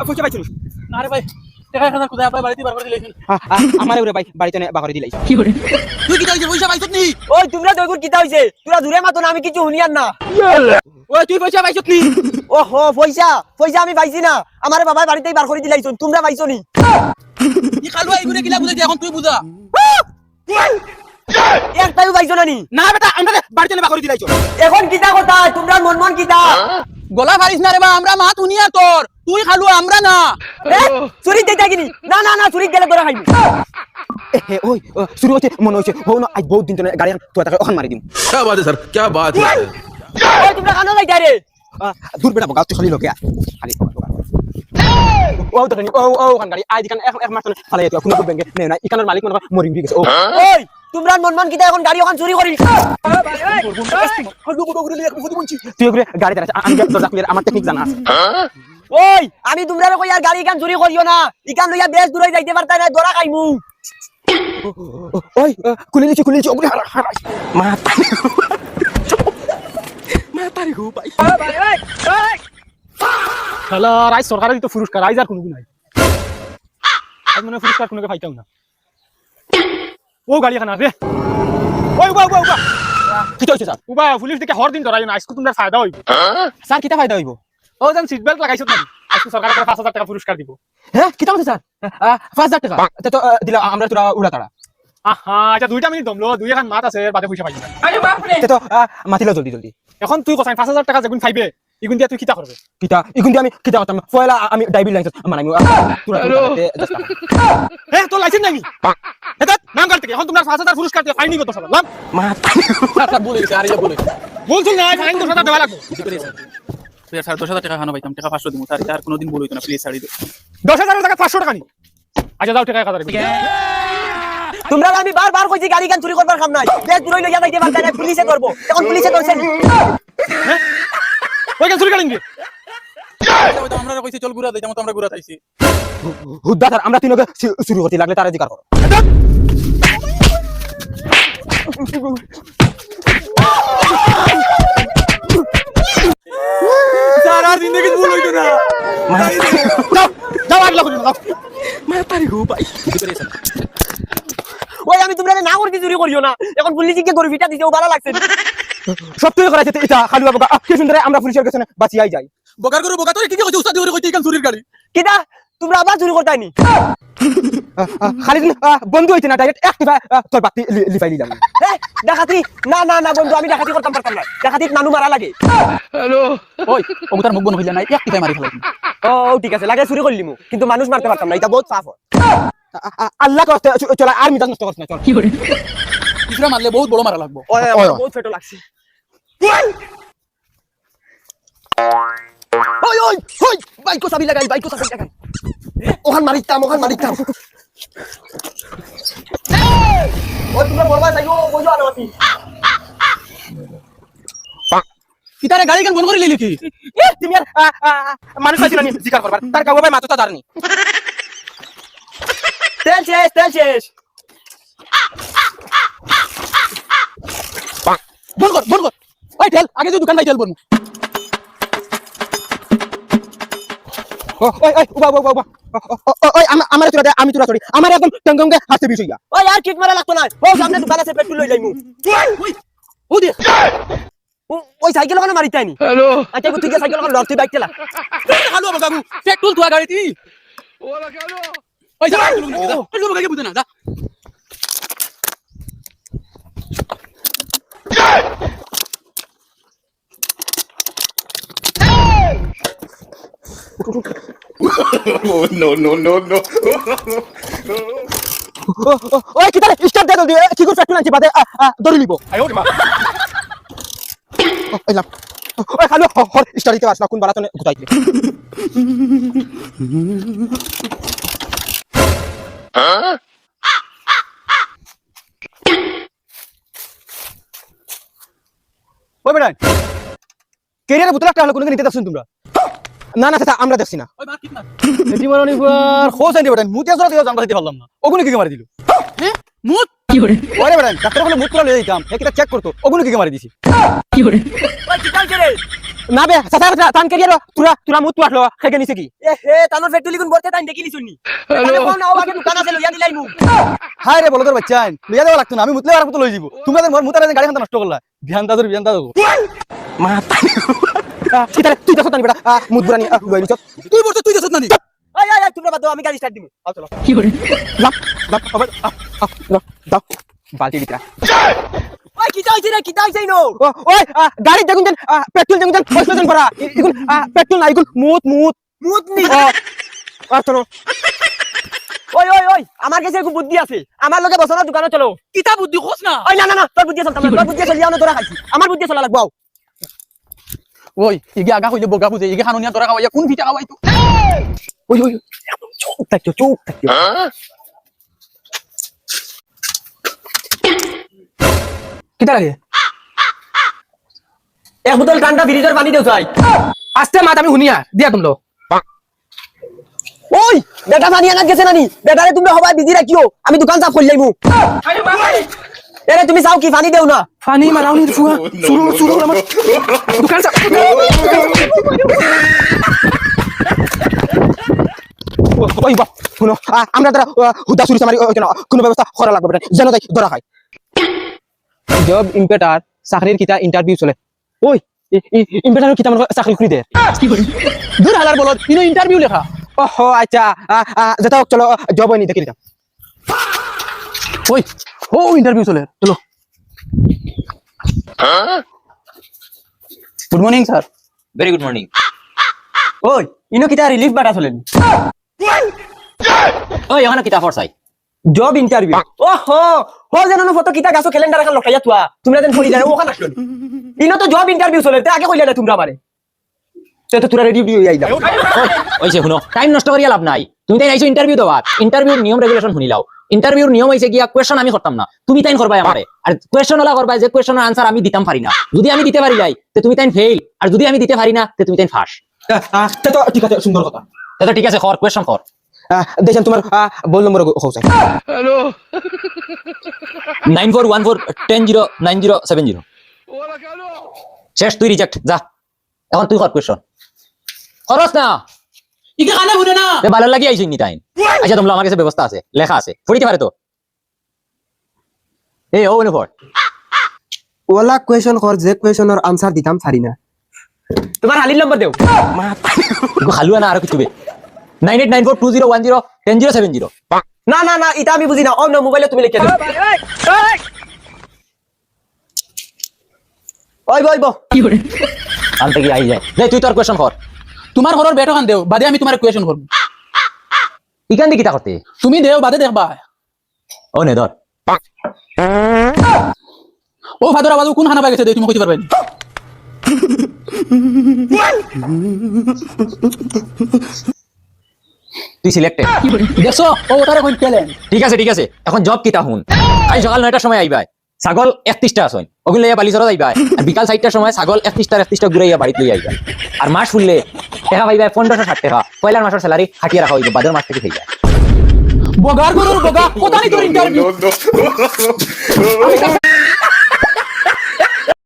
পয়সা পাইছো আরে ভাই টাকা খানা কোথায় আপনার বাড়িতে বার করে দিলেন আমার উপরে ভাই বাড়িতে বাকরি দিলাই কি করে তুই কি তাইছে পয়সা পাইছত নি ওই তোমরা দইগুর কিতা হইছে তোরা দূরে মাতো না আমি কিছু শুনিয়ার না ওই তুই পয়সা পাইছত নি ওহো পয়সা পয়সা আমি পাইছি না আমার বাবা বাড়িতেই বার করে দিলাইছো তোমরা পাইছো নি কি খালু আইগুরে কিলা বুঝাই এখন তুই বুঝা একটাও পাইছো না নি না বেটা আমরা বাড়িতে বাকরি দিলাইছো এখন কিতা কথা তোমরা মন মন কিতা গলা ফারিস না রে বা আমরা মা শুনিয়া তোর তুই খালু আমরা না চুরি দেইতা কিনি না না না চুরি গেলে তোরা খাইবি ওই শুরু হচ্ছে মনে হচ্ছে হো না আজ বহুত দিন ধরে গাড়ি তো তাকে ওখান মারি দিম क्या बात है सर क्या बात है ওই তোমরা কানো লাইতা রে দূর বেটা বগা তুই খালি লোকে খালি ও তো ও ও খান গাড়ি আজ কান এক মাস ফালাই তুই কোনো ব্যাংকে নে না ইকানের মালিক মনে মরি গেছে ও ওই তোমরা মন মন কিতা এখন গাড়ি ওখান চুরি করি তুই ওগুলো গাড়ি দাঁড়াচ্ছে আমি দরজা খুলে আমার টেকনিক জানা আছে ওই আমি তোমরা কই আর গাড়ি কান চুরি করিও না ইকান লইয়া বেশ দূরে যাইতে পারতা না দরা খাইমু ওই খুলে নিচে ওগুলো মাথা মাথারি গো ভাই শালা রাই সরকারের তো পুরস্কার আইজ আর কোনো নাই আজ মনে পুরস্কার কোনোকে পাইতাম না ও গাড়ি খানা রে ওই উবা উবা উবা কি হইছে স্যার উবা পুলিশ দিকে হর দিন ধরাই না আজকে তোমরা ফায়দা হইব স্যার কিটা ফায়দা হইব ও যেন সিট বেল্ট লাগাইছত না আজকে সরকার ৫,০০০ টাকা পুরস্কার দিব হ্যাঁ কিটা হইছে স্যার ৫,০০০ টাকা তো দিলা আমরা তোরা উড়া তাড়া আহা আচ্ছা 2টা মিনিট দমলো দুই এখন মাত আছে বাদে পয়সা পাইছি আরে বাপ রে তো মাতিলা জলদি এখন তুই কোথায় ৫,০০০ টাকা যেগুন খাইবে ইগুন দিয়া তুই কিতা করবে কিটা ইগুন দিয়ে আমি কিটা করতাম পয়লা আমি ড্রাইভিং লাইসেন্স মানাইমু তোরা হ্যাঁ তোর লাইসেন্স নাই এটা নাম কাটতে এখন তোমরা ৫,০০০ পুরস্কার দিয়ে ফাইন নিব তো সব লাম মাথা বলে গেছে আর ইয়া বলে বলছো না ফাইন ১০,০০০ দেওয়া লাগবে তুই আর ১০,০০০ টাকা খানো পাইতাম টাকা ৫০০ দিমু আর কোনোদিন বলইতো না প্লিজ ছাড়ি দে ১০,০০০ টাকা ৫০০ টাকা নি আচ্ছা দাও টাকা ১,০০০ তোমরা আমি বারবার কইছি গাড়ি কান চুরি করবার কাম নাই বেশ দূরে লইয়া যাইতে পারতা না পুলিশে করব এখন পুলিশে করছে ওই কেন চুরি করেন কি আমরা কইছি চল ঘুরা দেই আমরা ঘুরা তাইছি হুদ্দা স্যার আমরা তিনকে শুরু করতে লাগলে তারা জিকার করো সারা জিন্দেগি ভুল হইতো না যাও যাও আগলা করি না যাও মাতারি গো ভাই ওই আমি তোমরা না করতে চুরি করিও না এখন পুলিশে কি করবি এটা দিতেও ভালো লাগছে সত্যি করাইছে এটা খালি বাবা কি সুন্দর আমরা পুলিশের কাছে বাঁচিয়াই যাই বগার করে বগা তোরে কি কইছিস উস্তাদ করে কইতে কেন চুরির গাড়ি কিটা তোমরা আবার চুরি করতাইনি খালি বন্ধু হইতে না ডাইরেক্ট একটিভা তোর বাতি লিফাইলি যাবে ডাকাতি না না না বন্ধু আমি ডাকাতি করতাম পারতাম না ডাকাতি মানু মারা লাগে হ্যালো ওই ওগুতার মুখ বন হইলা নাই এক টিকাই মারি ফেলাইছি ও ঠিক আছে লাগে চুরি করলিমু কিন্তু মানুষ মারতে পারতাম না এটা বহুত পাপ হয় আল্লাহ করতে চলা আর মিজাজ নষ্ট করছ না চল কি করে ইসরা মারলে বহুত বড় মারা লাগবো ওই বহুত ফেটো লাগছে ওই ওই ওই বাইকো চাবি লাগাই ওখান মারিতাম ওই তোমরা বলবা যাইও কইও আর আছি কিতারে গাড়ি কেন বন্ধ করে লিলি কি তুমি আর মানুষ আছে না জিকার করবার তার কাউ ভাই মাথা জানি তেল শেষ বন্ধ কর ওই ঠেল আগে যে দোকান ভাই ঠেল বলমু ওই বাবা ওই আমার তোরা আমি তোরা সরি আমার একদম টঙ্গঙ্গে হাতে বিষ হইয়া ওই আর কিক মারা লাগতো না ও সামনে দোকান আছে পেট্রোল লই যাইমু ও দে ওই সাইকেল ওখানে মারিতাইনি হ্যালো আচ্ছা তুই কি সাইকেল ওখানে লড়তে বাইক চালা হ্যালো বাবু পেট্রোল তো গাড়ি তুই ওলা হ্যালো ওই যা পেট্রোল গাড়ি বুঝে না যা no. ওই কি তারে স্টার্ট দে জলদি কি করে পেট্রোল আনছি বাদে দড়ি লিব আয় ওরে মা এলাম ওই খালি হর স্টার্ট দিতে আসলা কোন বারাতনে গুতাইলে ওই বেটা কেরিয়ার বোতল একটা হলো কোন নিতে দেখছুন তোমরা না না চাচা আমরা দেখছি না ওই মার কিনা এটি মানে খোঁজ আইতে বেটা মুতে জরা দিও জানতে পারলাম না ওগুলো কি মারি দিল হ্যাঁ মুত ওরে বেড়ান ডাক্তার বলে মুখ পুরা লয়ে দিতাম এ কিটা চেক করতো ওগুলো কি মারি দিছি ওই কিটা হইছে রে না বে সাসার টান কেরিয়ার তুরা মুখ পাটলো খেগে নিছে কি এ হে তানোর পেট্রোল গুণ বলতে তাই দেখিলি শুনি তাহলে কোন নাও আগে দোকান আছে লইয়া দিলাই মু হায় রে বলো তোর বাচ্চা লইয়া দেওয়া লাগতো না আমি মুতলে আর মতো লই যাব তোমরা মোর মুতারে গাড়ি খান নষ্ট করলা ধ্যান দাদু মাথা কিতারে তুই দেখছ না বেটা মুত বুরানি লই নিছ তুই বলছ তুই যাস না নি আয় আয় তোমরা বাদ দাও আমি গাড়ি স্টার্ট দিমু আও চলো দাও বালতি দিতা ওই কিটা হইছে রে কিটা হইছে নো ওই গাড়ি দেখুন দেন পেট্রোল দেখুন দেন পয়সা করা এখন পেট্রোল না এখন মুত মুতনি আর চলো ওই ওই ওই আমার কাছে খুব বুদ্ধি আছে আমার লগে বসনা দোকানে চলো কিতা বুদ্ধি খোস না ওই না না না তোর বুদ্ধি চলতাম না তোর বুদ্ধি চলিয়া না তোরা খাইছি আমার বুদ্ধি চলা লাগবো ওই ইগে আগা কইলে বগা বুঝে ইগে হানুনিয়া তোরা খাওয়াইয়া কোন ভিটা খাওয়াই তো ওই ওই চুপ থাকো কিতা লাগে এক বোতল ঠান্ডা ফ্রিজের পানি দেও চাই আস্তে মাত আমি শুনিয়া দিয়া তোমলো ওই বেটা পানি আনা গেছে নানি বেটারে তুমি সবাই বিজি রাখিও আমি দোকান সাফ করে লাইমু এরে তুমি চাও কি পানি দেও না পানি মারাও নি ফুয়া শুরু আমার দোকান ওই বা শুনো আমরা তারা হুদা চুরি চামারি কোনো ব্যবস্থা করা লাগবে না যেন তাই ধরা খায় জব ইম্পেটার চাকরির কিতা ইন্টারভিউ চলে ওই ইম্পেটারের কিতা আমার চাকরি খুলি দে দূর হালার বলত ইনো ইন্টারভিউ লেখা ওহো আচ্ছা যেটা হোক চলো জব হয়নি দেখি দিতাম ওই ও ইন্টারভিউ চলে চলো good morning sir Very good morning. ওই ইনো কিটা রিলিফ বাটা চলেন Oh, you want to get a foresight? Job interview ওহো হো জানো ফটো কিটা গাছো ক্যালেন্ডার এখন লখাইয়া তুয়া তোমরা দেন ফড়ি জানো ওখানে আসলো ইনো তো জব ইন্টারভিউ চলে তে আগে কইলা না তোমরা আমারে তো তোরা রেডি হই আইলা ওই যে শুনো টাইম নষ্ট করিয়া লাভ নাই তুমি তাই আইছো ইন্টারভিউ দেওয়ার ইন্টারভিউর নিয়ম রেগুলেশন শুনি লাও ইন্টারভিউর নিয়ম হইছে গিয়া কোয়েশ্চন আমি করতাম না তুমি তাইন করবাই আমারে আর কোয়েশ্চন ওলা করবাই যে কোয়েশ্চনের আনসার আমি দিতাম পারি না যদি আমি দিতে পারি যাই তে তুমি তাইন ফেল আর যদি আমি দিতে পারি না তে তুমি তাইন ফাঁস তো ঠিক আছে সুন্দর কথা তো ঠিক আছে কর কোয়েশ্চন কর দেখেন তোমার বল নম্বর হোক চাই 941410909070 শেষ তুই রিজেক্ট যা এখন তুই কর কোয়েশ্চন খরচ না ইগে কানে শুনে না তে ভালো লাগি আইছিস নি টাইম আচ্ছা তোমরা আমার কাছে ব্যবস্থা আছে লেখা আছে পড়িতে পারে তো এই ও নে পড় ওলা কোয়েশ্চন কর যে কোয়েশ্চনের আনসার দিতাম পারি না তোমার হালির নম্বর দেও হালুয়া না আর কিছু বে 989420109070 না না না এটা আমি বুঝি না অন্য মোবাইলে তুমি লিখে দাও ওই বই বই আনতে কি আই যায় দে তুই তোর কোয়েশ্চন কর তোমার ঘরের বেটো খান দেও বাদে আমি তোমার কোয়েশ্চন করব ইকান দি কিতা করতে তুমি দেও বাদে দেখবা ও নে ধর ও ফাদর আবাজ কোন খানা পাই গেছে দেই তুমি কইতে পারবে তুই সিলেক্টেড দেখছো ও ওটারে কোন ট্যালেন্ট ঠিক আছে এখন জব কিতা হুন আজ সকাল 9টার সময় আইবাই ছাগল 31টা আসইন ওগুলো লইয়া বালিচরা যাইবাই আর বিকাল 4টার সময় ছাগল 31টা ঘুরাইয়া বাড়িতে লইয়া আইবাই আর মাস ফুললে টাকা পাইবাই 1560 টাকা পয়লার মাসের স্যালারি হাকিয়া রাখা হইবে বাদের মাস থেকে થઈ যায় বগার গরুর বগা কোথানি তোর ইন্টারভিউ